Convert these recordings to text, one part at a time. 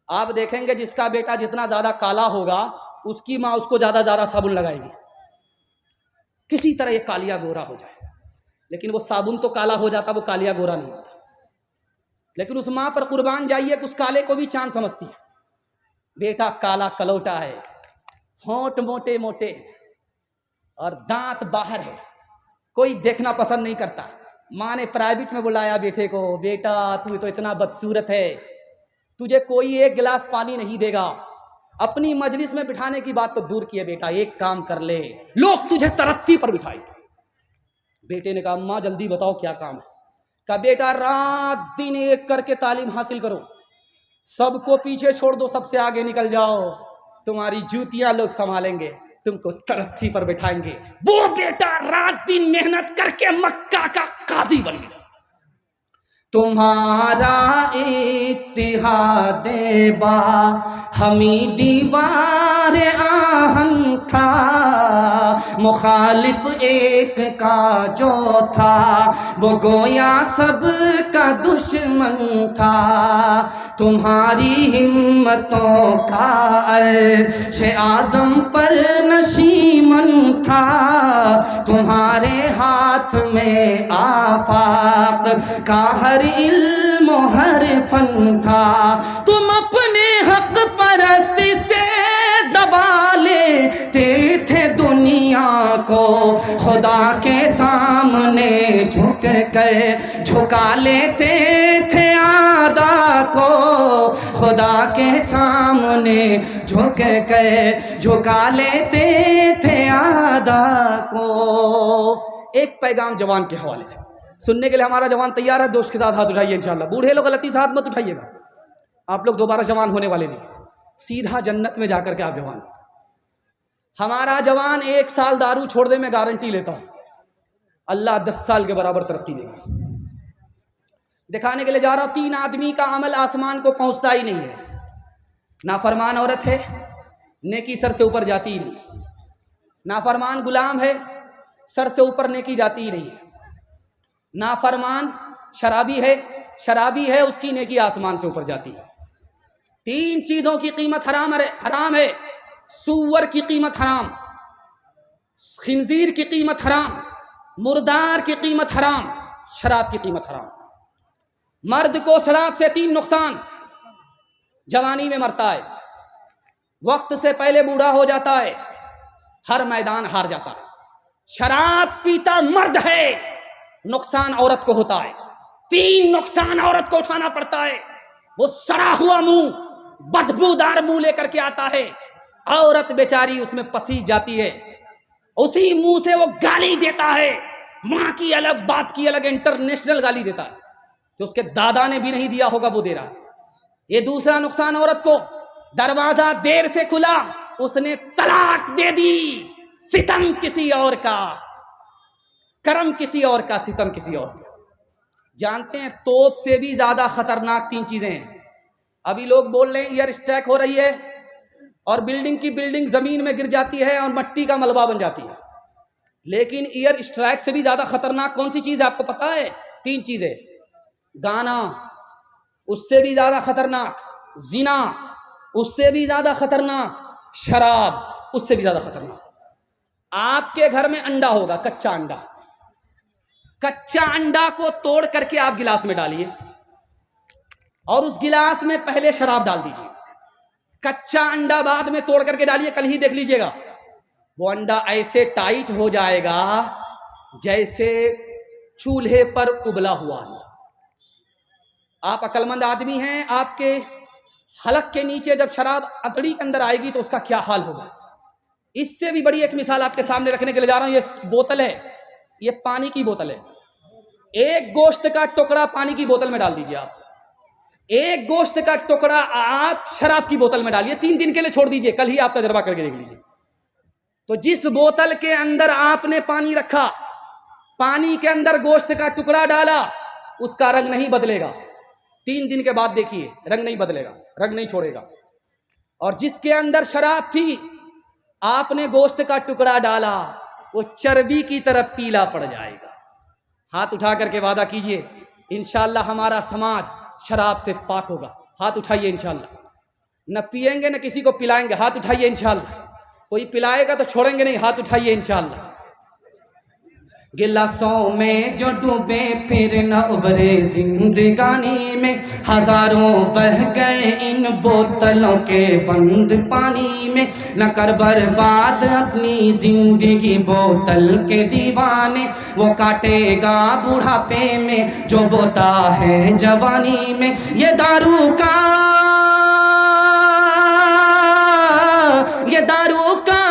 आप देखेंगे जिसका बेटा जितना ज्यादा काला होगा उसकी माँ उसको ज्यादा ज्यादा साबुन लगाएगी, किसी तरह ये कालिया गोरा हो जाए। लेकिन वो साबुन तो काला हो जाता, वो कालिया गोरा नहीं होता। लेकिन उस माँ पर कुर्बान जाइए कि उस काले को भी चांद समझती है। बेटा काला कलौटा है, होंठ मोटे मोटे और दांत बाहर है, कोई देखना पसंद नहीं करता। माँ ने प्राइवेट में बुलाया बेटे को, बेटा तू तो इतना बदसूरत है, तुझे कोई एक गिलास पानी नहीं देगा। अपनी मजलिस में बिठाने की बात तो दूर की है, बेटा एक काम कर ले, लोग तुझे तरक्की पर बिठाएंगे। बेटे ने कहा अम्मा जल्दी बताओ क्या काम है। कहा बेटा रात दिन एक करके तालीम हासिल करो, सबको पीछे छोड़ दो, सबसे आगे निकल जाओ, तुम्हारी जूतियां लोग संभालेंगे, तुमको तरक्की पर बिठाएंगे। वो बेटा रात दिन मेहनत करके मक्का का काजी बन गया। तुम्हारा इत्तिहादे बा हमी दीवार आहन था, मुखालिफ एक का जो था वो गोया सब का दुश्मन था। तुम्हारी हिम्मतों का अर्श आज़म पर नशीमन था, तुम्हारे हाथ में आफाक का हर इल्म हर फन था। तुम अपने हक परस्ती से दबा लेते थे दुनिया को, खुदा के सामने झुक कर झुका लेते थे आदा को, खुदा के सामने झुक कर झुका लेते थे आदा को। एक पैगाम जवान के हवाले से सुनने के लिए हमारा जवान तैयार है? दोस्त के साथ हाथ उठाइए इंशाल्लाह। बूढ़े लोग गलती से हाथ मत उठाइएगा, आप लोग दोबारा जवान होने वाले नहीं, सीधा जन्नत में जाकर के आप जवान। हमारा जवान 1 साल दारू छोड़ दे, मैं गारंटी लेता हूं अल्लाह 10 साल के बराबर तरक्की देगा। दिखाने के लिए जा रहा हूं, 3 आदमी का अमल आसमान को पहुंचता ही नहीं है। नाफरमान औरत है, नेकी सर से ऊपर जाती ही नहीं। नाफरमान गुलाम है, सर से ऊपर नेकी जाती ही नहीं है। नाफरमान शराबी है, उसकी नेकी आसमान से ऊपर जाती है। 3 चीजों की कीमत हराम है। सूअर की कीमत हराम, खिंजीर की कीमत हराम, मुर्दार की कीमत हराम, शराब की कीमत हराम। मर्द को शराब से 3 नुकसान, जवानी में मरता है, वक्त से पहले बूढ़ा हो जाता है, हर मैदान हार जाता है। शराब पीता मर्द है, नुकसान औरत को होता है। 3 नुकसान औरत को उठाना पड़ता है। वो सड़ा हुआ मुंह, बदबूदार मुंह लेकर के आता है, औरत बेचारी उसमें पसीज जाती है, उसी मुंह से वो गाली देता है, मां की अलग बाप की अलग, इंटरनेशनल गाली देता है, जो उसके दादा ने भी नहीं दिया होगा वो दे रहा है। ये दूसरा नुकसान औरत को, दरवाजा देर से खुला, उसने तलाक दे दी। सितम किसी और का, करम किसी और का, सितम किसी और का। जानते हैं तोप से भी ज्यादा खतरनाक 3 चीजें हैं। अभी लोग बोल रहे हैं एयर स्ट्राइक हो रही है और बिल्डिंग की बिल्डिंग जमीन में गिर जाती है और मट्टी का मलबा बन जाती है। लेकिन एयर स्ट्राइक से भी ज्यादा खतरनाक कौन सी चीज है आपको पता है? 3 चीजें। गाना, उससे भी ज्यादा खतरनाक जिना, उससे भी ज्यादा खतरनाक शराब, उससे भी ज्यादा खतरनाक। आपके घर में अंडा होगा, कच्चा अंडा, कच्चा अंडा को तोड़ करके आप गिलास में डालिए और उस गिलास में पहले शराब डाल दीजिए। कच्चा अंडा बाद में तोड़ करके डालिए, कल ही देख लीजिएगा वो अंडा ऐसे टाइट हो जाएगा जैसे चूल्हे पर उबला हुआ अंडा। आप अक्लमंद आदमी हैं, आपके हलक के नीचे जब शराब अतड़ी के अंदर आएगी तो उसका क्या हाल होगा। इससे भी बड़ी एक मिसाल आपके सामने रखने के लिए जा रहा हूं। ये बोतल है, ये पानी की बोतल है। एक गोश्त का टुकड़ा पानी की बोतल में डाल दीजिए आप, एक गोश्त का टुकड़ा आप शराब की बोतल में डालिए, 3 दिन के लिए छोड़ दीजिए, कल ही आप तजर्बा करके देख लीजिए। तो जिस बोतल के अंदर आपने पानी रखा, पानी के अंदर गोश्त का टुकड़ा डाला, उसका रंग नहीं बदलेगा। 3 दिन के बाद देखिए रंग नहीं बदलेगा, रंग नहीं छोड़ेगा। और जिसके अंदर शराब थी, आपने गोश्त का टुकड़ा डाला, वो चर्बी की तरफ पीला पड़ जाएगा। हाथ उठा करके वादा कीजिए इंशाअल्लाह हमारा समाज शराब से पाक होगा। हाथ उठाइए इंशाअल्लाह। न पिएंगे न किसी को पिलाएंगे, हाथ उठाइए इंशाअल्लाह। कोई पिलाएगा तो छोड़ेंगे नहीं, हाथ उठाइए इंशाअल्लाह। गिलासों में जो डूबे फिर न उबरे जिंदगानी में, हजारों बह गए इन बोतलों के बंद पानी में। न कर बर्बाद अपनी जिंदगी बोतल के दीवाने, वो काटेगा बुढ़ापे में जो बोता है जवानी में। ये दारू का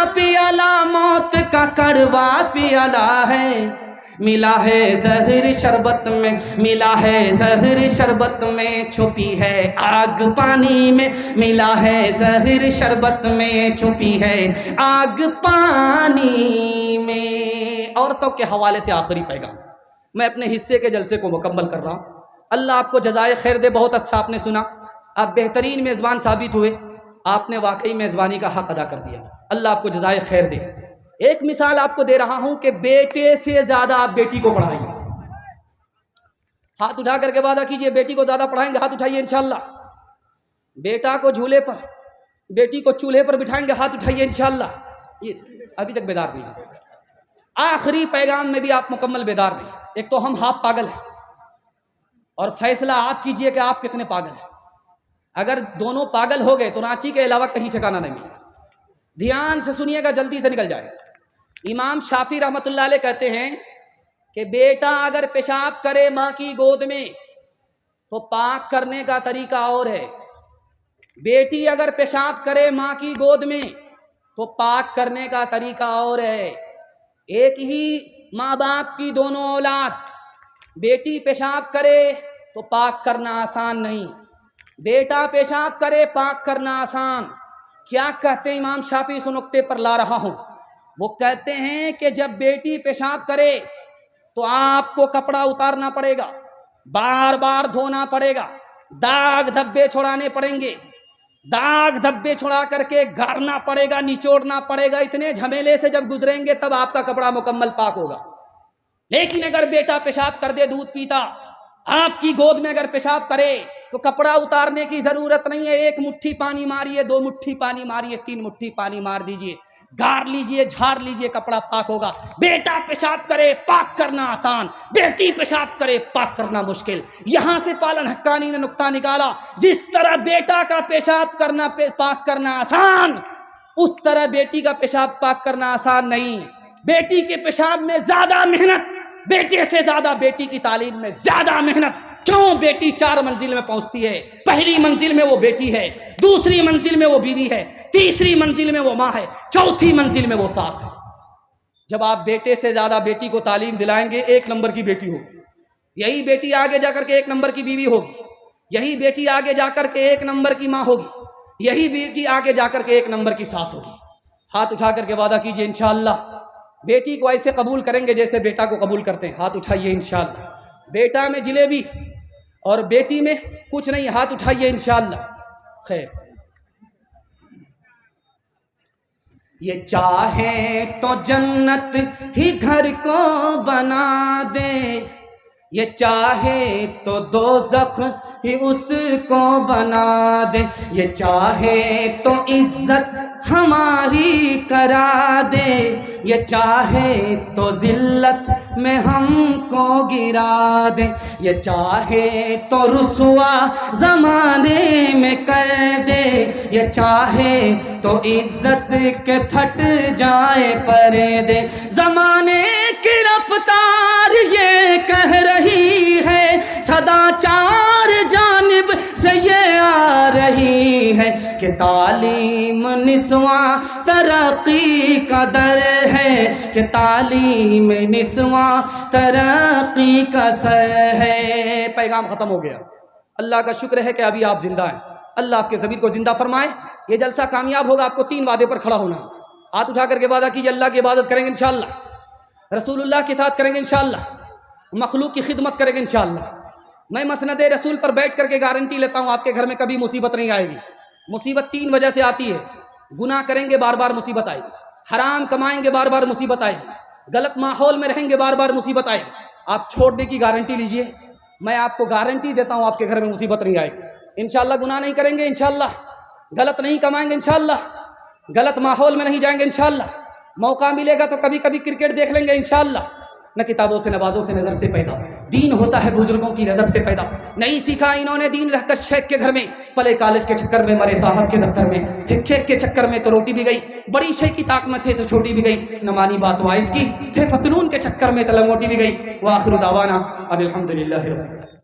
पियाला मौत का कड़वा पियाला है। मिला है जहर शरबत में, मिला है जहर शरबत में, छुपी है आग पानी में। मिला है जहर शरबत में, छुपी है आग पानी में। औरतों के हवाले से आखिरी पैगाम, मैं अपने हिस्से के जलसे को मुकम्मल कर रहा हूँ। अल्लाह आपको जज़ाए खैर दे। बहुत अच्छा आपने सुना, आप बेहतरीन मेज़बान साबित हुए, आपने वाकई मेज़बानी का हक अदा कर दिया। अल्लाह आपको जज़ाए खैर दे। एक मिसाल आपको दे रहा हूं कि बेटे से ज्यादा आप बेटी को पढ़ाइए। हाथ उठा करके वादा कीजिए, बेटी को ज्यादा पढ़ाएंगे, हाथ उठाइए इंशाअल्लाह। बेटा को झूले पर, बेटी को चूल्हे पर बिठाएंगे, हाथ उठाइए इंशाअल्लाह। ये अभी तक बेदार नहीं। आखिरी पैगाम में भी आप मुकम्मल बेदार नहीं। एक तो हम हाफ पागल हैं और फैसला आप कीजिए कि आप कितने पागल हैं। अगर दोनों पागल हो गए तो रांची के अलावा कहीं ठिकाना नहीं मिलेगा। ध्यान से सुनिएगा, जल्दी से निकल जाए। इमाम शाफी रहमतुल्लाह अलैह कहते हैं कि बेटा अगर पेशाब करे माँ की गोद में तो पाक करने का तरीका और है, बेटी अगर पेशाब करे माँ की गोद में तो पाक करने का तरीका और है। एक ही माँ बाप की दोनों औलाद, बेटी पेशाब करे तो पाक करना आसान नहीं, बेटा पेशाब करे पाक करना आसान। क्या कहते हैं इमाम शाफी, इस नुक्ते पर ला रहा हूं। वो कहते हैं कि जब बेटी पेशाब करे तो आपको कपड़ा उतारना पड़ेगा, बार बार धोना पड़ेगा, दाग धब्बे छुड़ाने पड़ेंगे, दाग धब्बे छुड़ा करके गाड़ना पड़ेगा, निचोड़ना पड़ेगा। इतने झमेले से जब गुजरेंगे तब आपका कपड़ा मुकम्मल पाक होगा। लेकिन अगर बेटा पेशाब कर दे, दूध पीता, आपकी गोद में अगर पेशाब करे तो कपड़ा उतारने की जरूरत नहीं है। एक मुट्ठी पानी मारिए, 2 मुट्ठी पानी मारिए, 3 मुट्ठी पानी मार दीजिए, गार लीजिए, झाड़ लीजिए, कपड़ा पाक होगा। बेटा पेशाब करे पाक करना आसान, बेटी पेशाब करे पाक करना मुश्किल। यहां से पालन हक्कानी ने नुक्ता निकाला, जिस तरह बेटा का पेशाब करना पाक करना आसान, उस तरह बेटी का पेशाब पाक करना आसान नहीं। बेटी के पेशाब में ज्यादा मेहनत, बेटे से ज्यादा बेटी की तालीम में ज्यादा मेहनत। क्यों? बेटी 4 मंजिल में पहुंचती है। पहली मंजिल में वो बेटी है, दूसरी मंजिल में वो बीवी है, तीसरी मंजिल में वो माँ है, चौथी मंजिल में वो सास है। जब आप बेटे से ज्यादा बेटी को तालीम दिलाएंगे, 1 नंबर की बेटी होगी। यही बेटी आगे जाकर के 1 नंबर की बीवी होगी, यही बेटी आगे जाकर के 1 नंबर की माँ होगी, यही बेटी आगे जाकर के 1 नंबर की सास होगी। हाथ उठा करके वादा कीजिए इंशाअल्लाह बेटी को ऐसे कबूल करेंगे जैसे बेटा को कबूल करते हैं। हाथ उठाइए इंशाअल्लाह। बेटा में जिलेबी और बेटी में कुछ नहीं, हाथ उठाइए इंशाअल्लाह। खैर, ये चाहे तो जन्नत ही घर को बना दे, ये चाहे तो दोज़ख ही उसको बना दे, ये चाहे तो इज्जत हमारी करा दे, ये चाहे तो जिल्लत में हमको गिरा दे, ये चाहे तो रुसवा ज़माने में कर दे, ये चाहे तो इज्जत के फट जाए पर्दे। ज़माने की रफ्तार ये कह रही है, सदाचार जानिब से ये आ रही है कि तालीम निस्वा तरक्की का दर है, कि तालीम निस्वा तरक्की का सर है। पैगाम ख़त्म हो गया। अल्लाह का शुक्र है कि अभी आप जिंदा हैं। अल्लाह आपके ज़मीर को जिंदा फरमाए। ये जलसा कामयाब होगा, आपको 3 वादे पर खड़ा होना। हाथ उठा करके वादा कीजिए, अल्लाह की इबादत करेंगे इंशाअल्लाह, रसूलुल्लाह की इताअत करेंगे इंशाअल्लाह, मखलूक की खिदमत करेंगे इंशाअल्लाह। मैं मसनद रसूल पर बैठ करके गारंटी लेता हूँ आपके घर में कभी मुसीबत नहीं आएगी। मुसीबत 3 वजह से आती है। गुनाह करेंगे बार बार मुसीबत आएगी, हराम कमाएंगे बार बार मुसीबत आएगी, गलत माहौल में रहेंगे बार बार मुसीबत आएगी। आप छोड़ने की गारंटी लीजिए, मैं आपको गारंटी देता हूँ आपके घर में मुसीबत नहीं आएगी। इंशाअल्लाह गुनाह नहीं करेंगे, इंशाअल्लाह गलत नहीं कमाएंगे इंशाअल्लाह, गलत माहौल में नहीं जाएंगे इंशाअल्लाह। मौका मिलेगा तो कभी कभी क्रिकेट देख लेंगे इंशाअल्लाह। न किताबों से नवाजों से नज़र से पैदा, दीन होता है बुजुर्गों की नज़र से पैदा। नहीं सीखा इन्होंने दीन रहकर शेख के घर में, पले कॉलेज के चक्कर में, मरे साहब के दफ्तर में, थे खेत के चक्कर में तो रोटी भी गई, बड़ी शेख की ताक में थे तो छोटी भी गई, न मानी बात वाइस की, थे पतलून के चक्कर में तो लंगोटी भी गई। व आखिर दावाना अनिल हम्दुलिल्लाहि रब्बिल आलमीन।